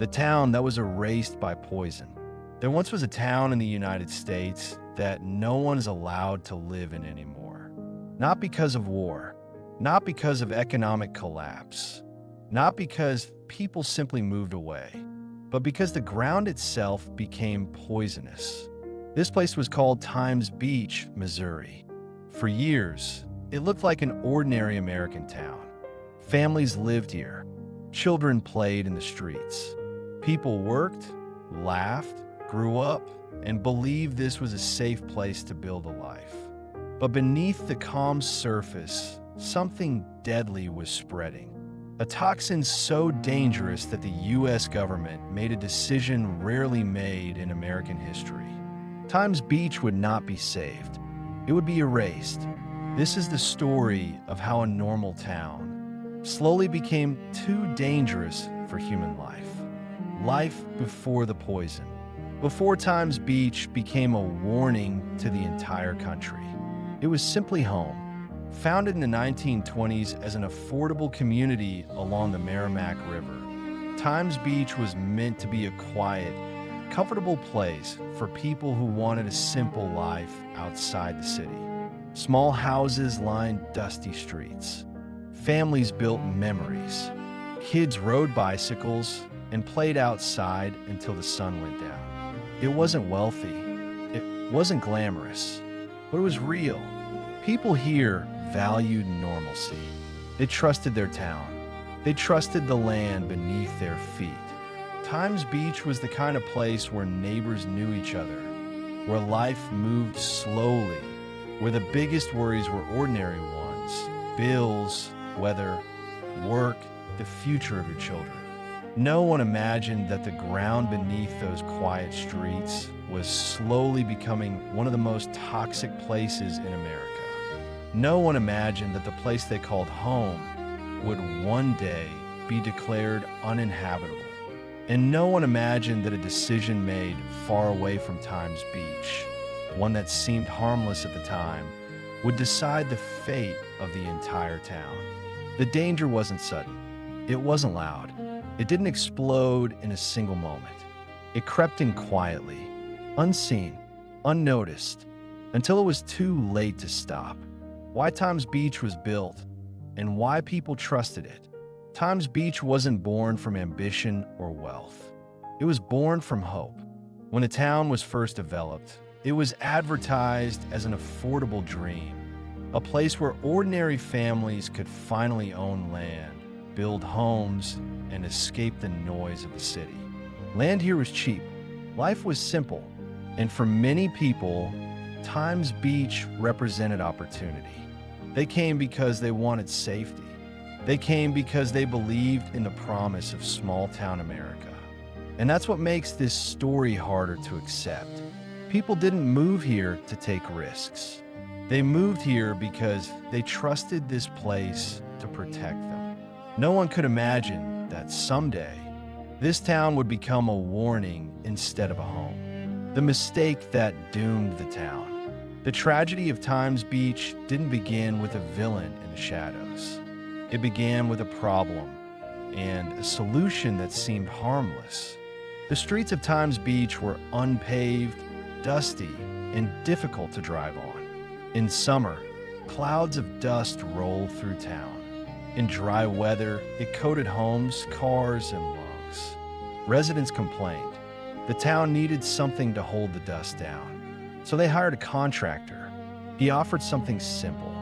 the town that was erased by poison. There once was a town in the United States that no one is allowed to live in anymore. Not because of war, not because of economic collapse, not because people simply moved away, but because the ground itself became poisonous. This place was called Times Beach, Missouri. For years, it looked like an ordinary American town. Families lived here. Children played in the streets. People worked, laughed, grew up, and believed this was a safe place to build a life. But beneath the calm surface, something deadly was spreading. A toxin so dangerous that the U.S. government made a decision rarely made in American history. Times Beach would not be saved. It would be erased. This is the story of how a normal town slowly became too dangerous for human life. Life before the poison. Before Times Beach became a warning to the entire country. It was simply home. Founded in the 1920s as an affordable community along the Merrimack River, Times Beach was meant to be a quiet, comfortable place for people who wanted a simple life outside the city. Small houses lined dusty streets. Families built memories. Kids rode bicycles and played outside until the sun went down. It wasn't wealthy. It wasn't glamorous, but it was real. People here valued normalcy. They trusted their town. They trusted the land beneath their feet. Times Beach was the kind of place where neighbors knew each other, where life moved slowly, where the biggest worries were ordinary ones: bills, weather, work, the future of your children. No one imagined that the ground beneath those quiet streets was slowly becoming one of the most toxic places in America. No one imagined that the place they called home would one day be declared uninhabitable. And no one imagined that a decision made far away from Times Beach, one that seemed harmless at the time, would decide the fate of the entire town. The danger wasn't sudden. It wasn't loud. It didn't explode in a single moment. It crept in quietly, unseen, unnoticed, until it was too late to stop. Why Times Beach was built, and why people trusted it. Times Beach wasn't born from ambition or wealth. It was born from hope. When the town was first developed, it was advertised as an affordable dream, a place where ordinary families could finally own land, build homes, and escape the noise of the city. Land here was cheap, life was simple, and for many people, Times Beach represented opportunity. They came because they wanted safety. They came because they believed in the promise of small-town America. And that's what makes this story harder to accept. People didn't move here to take risks. They moved here because they trusted this place to protect them. No one could imagine that someday, this town would become a warning instead of a home. The mistake that doomed the town. The tragedy of Times Beach didn't begin with a villain in the shadows. It began with a problem and a solution that seemed harmless. The streets of Times Beach were unpaved, dusty, and difficult to drive on. In summer, clouds of dust rolled through town. In dry weather, it coated homes, cars, and lungs. Residents complained. The town needed something to hold the dust down. So they hired a contractor. He offered something simple,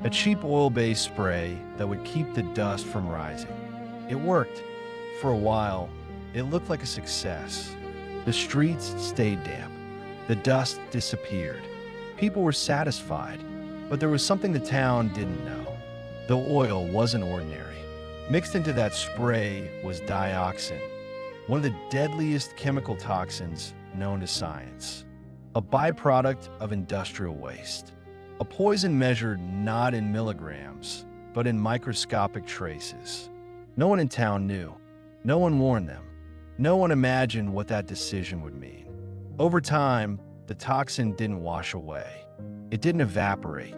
a cheap oil-based spray that would keep the dust from rising. It worked. For a while, it looked like a success. The streets stayed damp. The dust disappeared. People were satisfied, but there was something the town didn't know. The oil wasn't ordinary. Mixed into that spray was dioxin, one of the deadliest chemical toxins known to science. A byproduct of industrial waste. A poison measured not in milligrams, but in microscopic traces. No one in town knew. No one warned them. No one imagined what that decision would mean. Over time, the toxin didn't wash away. It didn't evaporate.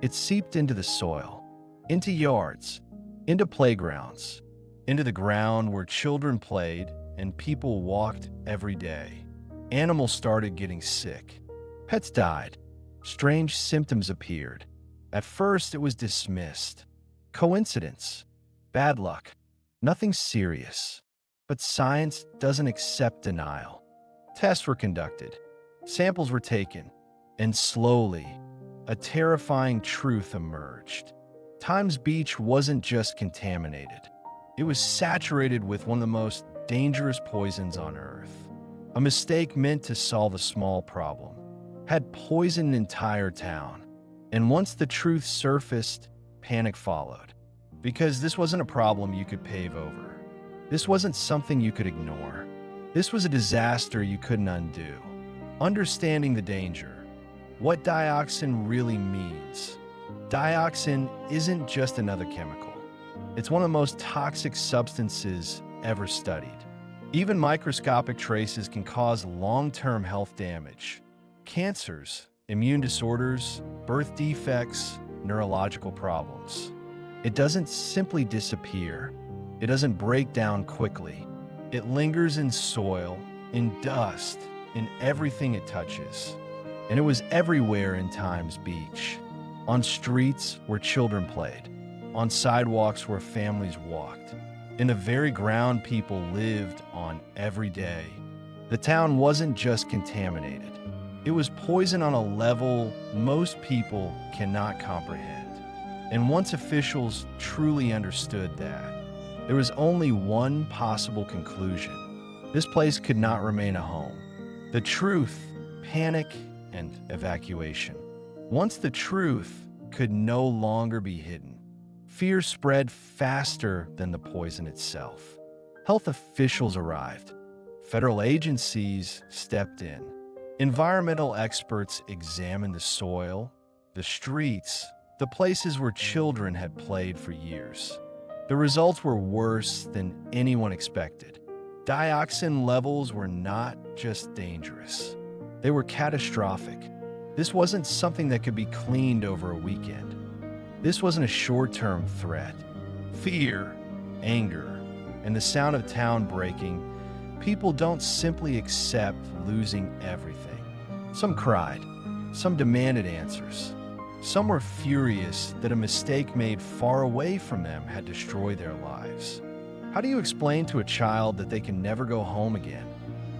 It seeped into the soil, into yards, into playgrounds, into the ground where children played and people walked every day. Animals started getting sick. Pets died. Strange symptoms appeared. At first, it was dismissed. Coincidence. Bad luck. Nothing serious. But science doesn't accept denial. Tests were conducted. Samples were taken. And slowly, a terrifying truth emerged. Times Beach wasn't just contaminated. It was saturated with one of the most dangerous poisons on Earth. A mistake meant to solve a small problem had poisoned an entire town. And once the truth surfaced, panic followed. Because this wasn't a problem you could pave over. This wasn't something you could ignore. This was a disaster you couldn't undo. Understanding the danger. What dioxin really means. Dioxin isn't just another chemical. It's one of the most toxic substances ever studied. Even microscopic traces can cause long-term health damage. Cancers, immune disorders, birth defects, neurological problems. It doesn't simply disappear. It doesn't break down quickly. It lingers in soil, in dust, in everything it touches. And it was everywhere in Times Beach. On streets where children played. On sidewalks where families walked. In the very ground people lived on every day. The town wasn't just contaminated. It was poison on a level most people cannot comprehend. And once officials truly understood that, there was only one possible conclusion. This place could not remain a home. The truth, panic, and evacuation. Once the truth could no longer be hidden, fear spread faster than the poison itself. Health officials arrived. Federal agencies stepped in. Environmental experts examined the soil, the streets, the places where children had played for years. The results were worse than anyone expected. Dioxin levels were not just dangerous. They were catastrophic. This wasn't something that could be cleaned over a weekend. This wasn't a short-term threat. Fear, anger, and the sound of town breaking, people don't simply accept losing everything. Some cried. Some demanded answers. Some were furious that a mistake made far away from them had destroyed their lives. How do you explain to a child that they can never go home again?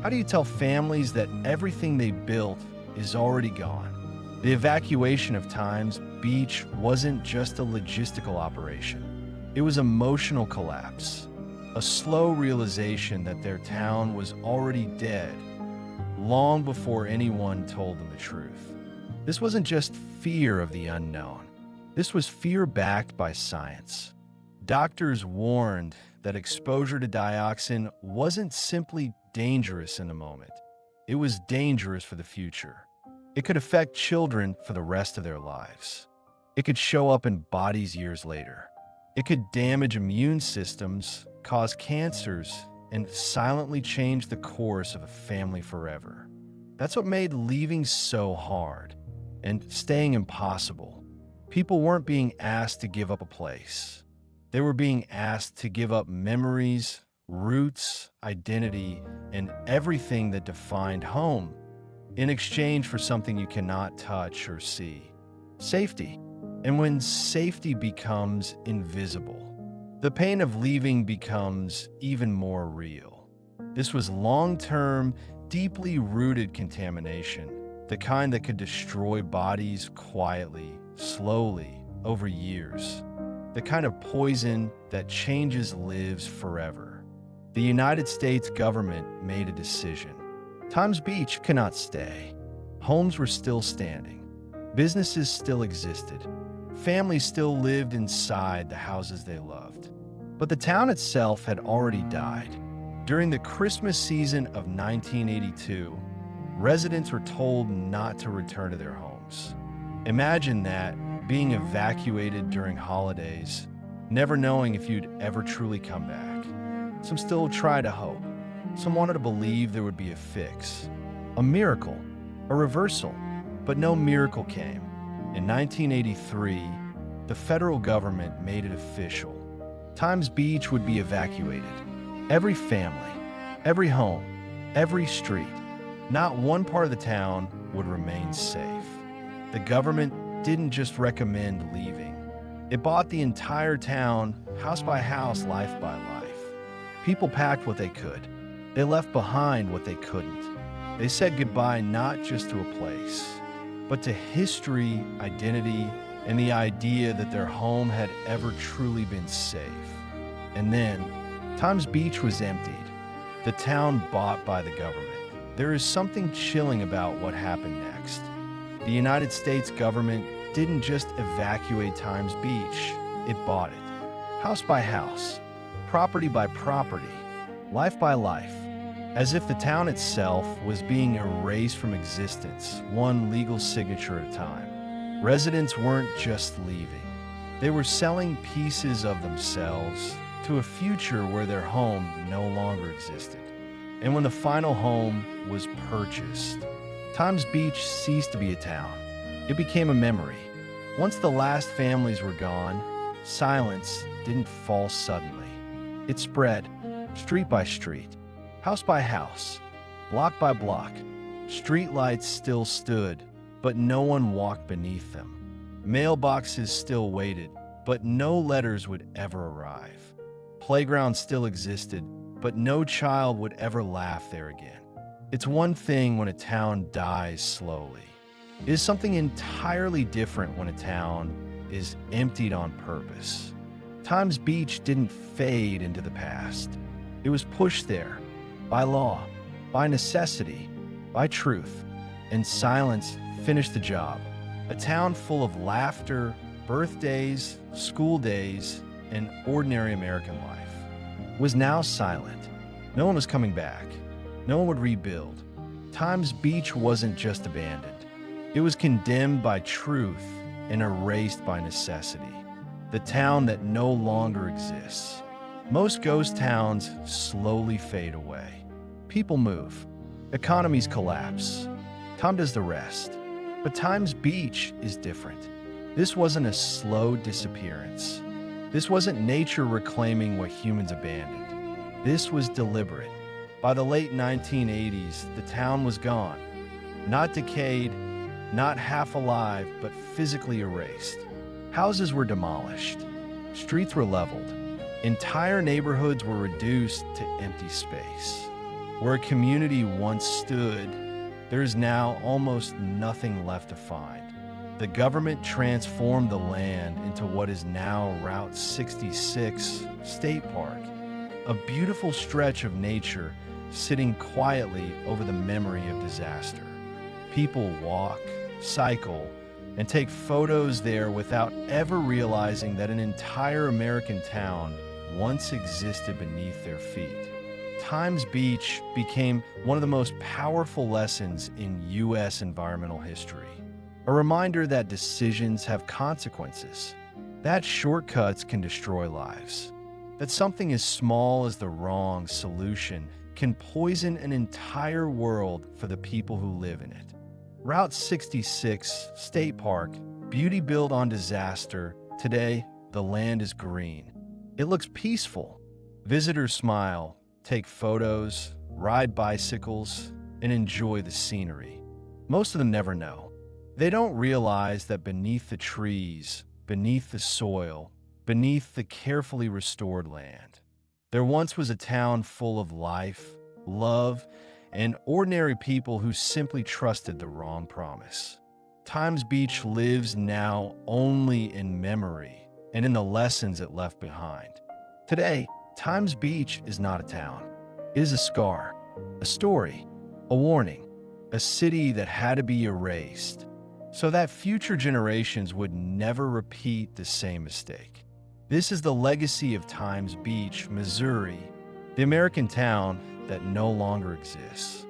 How do you tell families that everything they built is already gone? The evacuation of Times Beach wasn't just a logistical operation. It was emotional collapse, a slow realization that their town was already dead long before anyone told them the truth. This wasn't just fear of the unknown. This was fear backed by science. Doctors warned that exposure to dioxin wasn't simply dangerous in the moment. It was dangerous for the future. It could affect children for the rest of their lives. It could show up in bodies years later. It could damage immune systems, cause cancers, and silently change the course of a family forever. That's what made leaving so hard and staying impossible. People weren't being asked to give up a place. They were being asked to give up memories, roots, identity, and everything that defined home in exchange for something you cannot touch or see. Safety. And when safety becomes invisible, the pain of leaving becomes even more real. This was long-term, deeply rooted contamination, the kind that could destroy bodies quietly, slowly, over years. The kind of poison that changes lives forever. The United States government made a decision. Times Beach cannot stay. Homes were still standing. Businesses still existed. Families still lived inside the houses they loved. But the town itself had already died. During the Christmas season of 1982, residents were told not to return to their homes. Imagine that, being evacuated during holidays, never knowing if you'd ever truly come back. Some still tried to hope. Some wanted to believe there would be a fix, a miracle, a reversal, but no miracle came. In 1983, the federal government made it official. Times Beach would be evacuated. Every family, Every home, every street, not one part of the town would remain safe. The government didn't just recommend leaving. It bought the entire town, house by house, life by life. People packed what they could. They left behind what they couldn't. They said goodbye not just to a place, but to history, identity, and the idea that their home had ever truly been safe. And then, Times Beach was emptied, the town bought by the government. There is something chilling about what happened next. The United States government didn't just evacuate Times Beach, it bought it. House by house, property by property, life by life. As if the town itself was being erased from existence, one legal signature at a time. Residents weren't just leaving. They were selling pieces of themselves to a future where their home no longer existed. And when the final home was purchased, Times Beach ceased to be a town. It became a memory. Once the last families were gone, silence didn't fall suddenly. It spread, street by street, house by house, block by block. Streetlights still stood, but no one walked beneath them. Mailboxes still waited, but no letters would ever arrive. Playgrounds still existed, but no child would ever laugh there again. It's one thing when a town dies slowly. It is something entirely different when a town is emptied on purpose. Times Beach didn't fade into the past. It was pushed there, by law, by necessity, by truth, and silence finished the job. A town full of laughter, birthdays, school days, and ordinary American life was now silent. No one was coming back. No one would rebuild. Times Beach wasn't just abandoned. It was condemned by truth and erased by necessity. The town that no longer exists. Most ghost towns slowly fade away. People move. Economies collapse. Time does the rest. But Times Beach is different. This wasn't a slow disappearance. This wasn't nature reclaiming what humans abandoned. This was deliberate. By the late 1980s, the town was gone. Not decayed, not half alive, but physically erased. Houses were demolished. Streets were leveled. Entire neighborhoods were reduced to empty space. Where a community once stood, there is now almost nothing left to find. The government transformed the land into what is now Route 66 State Park, a beautiful stretch of nature sitting quietly over the memory of disaster. People walk, cycle, and take photos there without ever realizing that an entire American town once existed beneath their feet. Times Beach became one of the most powerful lessons in U.S. environmental history. A reminder that decisions have consequences, that shortcuts can destroy lives, that something as small as the wrong solution can poison an entire world for the people who live in it. Route 66 State Park, beauty built on disaster. Today, the land is green. It looks peaceful. Visitors smile, take photos, ride bicycles, and enjoy the scenery. Most of them never know. They don't realize that beneath the trees, beneath the soil, beneath the carefully restored land, there once was a town full of life, love, and ordinary people who simply trusted the wrong promise. Times Beach lives now only in memory and in the lessons it left behind. Today, Times Beach is not a town. It is a scar, a story, a warning, a city that had to be erased so that future generations would never repeat the same mistake. This is the legacy of Times Beach, Missouri, the American town that no longer exists.